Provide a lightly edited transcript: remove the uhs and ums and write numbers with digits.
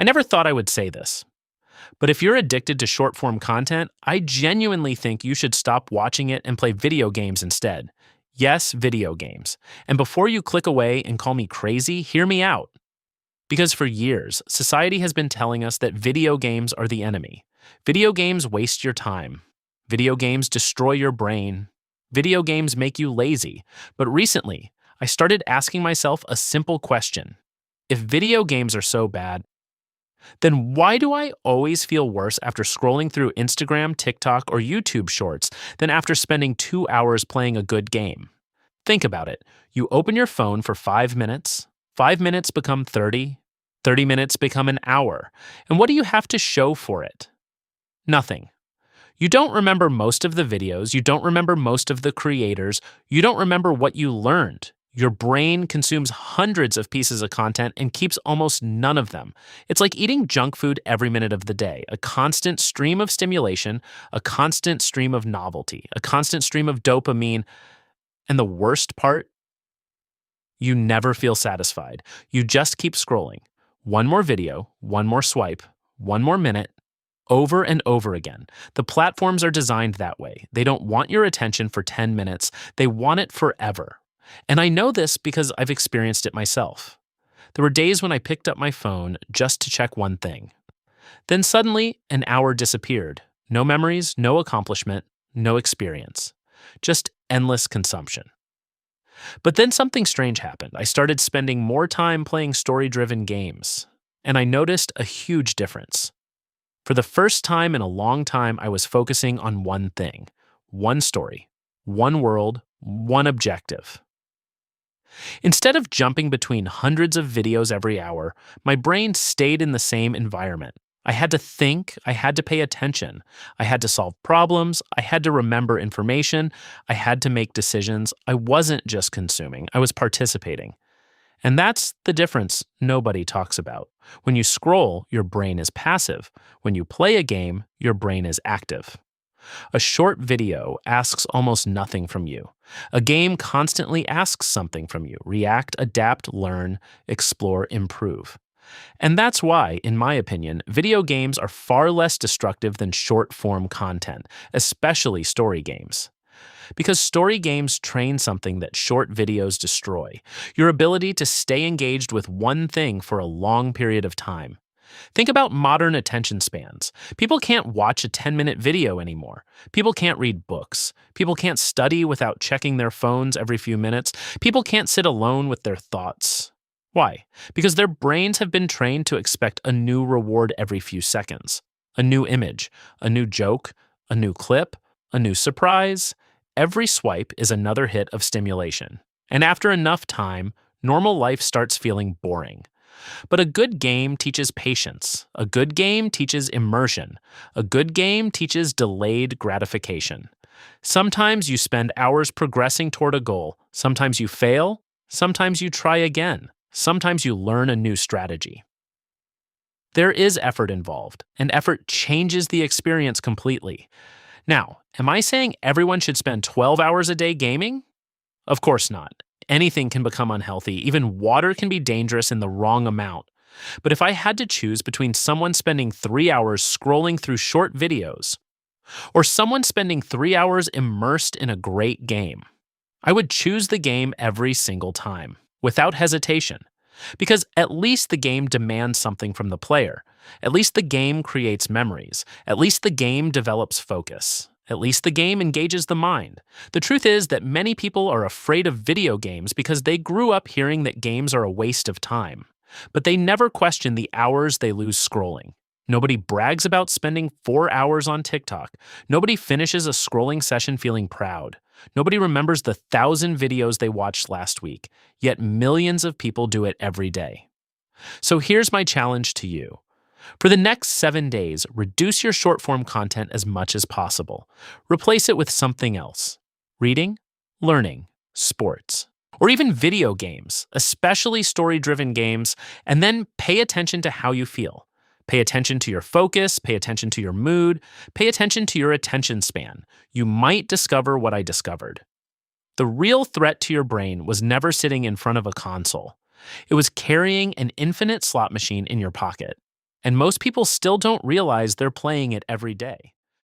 I never thought I would say this, but if you're addicted to short form content, I genuinely think you should stop watching it and play video games instead. Yes, video games. And before you click away and call me crazy, hear me out. Because for years, society has been telling us that video games are the enemy. Video games waste your time. Video games destroy your brain. Video games make you lazy. But recently, I started asking myself a simple question. If video games are so bad, then why do I always feel worse after scrolling through Instagram, TikTok, or YouTube shorts than after spending 2 hours playing a good game? Think about it. You open your phone for 5 minutes. 5 minutes become 30. 30 minutes become an hour. And what do you have to show for it? Nothing. You don't remember most of the videos. You don't remember most of the creators. You don't remember what you learned. Your brain consumes hundreds of pieces of content and keeps almost none of them. It's like eating junk food every minute of the day, a constant stream of stimulation, a constant stream of novelty, a constant stream of dopamine. And the worst part? You never feel satisfied. You just keep scrolling. One more video, one more swipe, one more minute, over and over again. The platforms are designed that way. They don't want your attention for 10 minutes. They want it forever. And I know this because I've experienced it myself. There were days when I picked up my phone just to check one thing. Then suddenly, an hour disappeared. No memories, no accomplishment, no experience. Just endless consumption. But then something strange happened. I started spending more time playing story-driven games, and I noticed a huge difference. For the first time in a long time, I was focusing on one thing, one story, one world, one objective. Instead of jumping between hundreds of videos every hour, my brain stayed in the same environment. I had to think, I had to pay attention, I had to solve problems, I had to remember information, I had to make decisions. I wasn't just consuming, I was participating. And that's the difference nobody talks about. When you scroll, your brain is passive. When you play a game, your brain is active. A short video asks almost nothing from you. A game constantly asks something from you. React, adapt, learn, explore, improve. And that's why, in my opinion, video games are far less destructive than short-form content, especially story games. Because story games train something that short videos destroy, your ability to stay engaged with one thing for a long period of time. Think about modern attention spans. People can't watch a 10-minute video anymore. People can't read books. People can't study without checking their phones every few minutes. People can't sit alone with their thoughts. Why? Because their brains have been trained to expect a new reward every few seconds. A new image, a new joke, a new clip, a new surprise. Every swipe is another hit of stimulation. And after enough time, normal life starts feeling boring. But a good game teaches patience. A good game teaches immersion. A good game teaches delayed gratification. Sometimes you spend hours progressing toward a goal. Sometimes you fail. Sometimes you try again. Sometimes you learn a new strategy. There is effort involved, and effort changes the experience completely. Now, am I saying everyone should spend 12 hours a day gaming? Of course not. Anything can become unhealthy. Even water can be dangerous in the wrong amount. But if I had to choose between someone spending 3 hours scrolling through short videos or someone spending 3 hours immersed in a great game, I would choose the game every single time, without hesitation. Because at least the game demands something from the player. At least the game creates memories. At least the game develops focus. At least the game engages the mind. The truth is that many people are afraid of video games because they grew up hearing that games are a waste of time. But they never question the hours they lose scrolling. Nobody brags about spending 4 hours on TikTok. Nobody finishes a scrolling session feeling proud. Nobody remembers the 1,000 videos they watched last week, yet millions of people do it every day. So here's my challenge to you. For the next 7 days, reduce your short-form content as much as possible. Replace it with something else. Reading, learning, sports, or even video games, especially story-driven games, and then pay attention to how you feel. Pay attention to your focus, pay attention to your mood, pay attention to your attention span. You might discover what I discovered. The real threat to your brain was never sitting in front of a console. It was carrying an infinite slot machine in your pocket. and most people still don't realize they're playing it every day.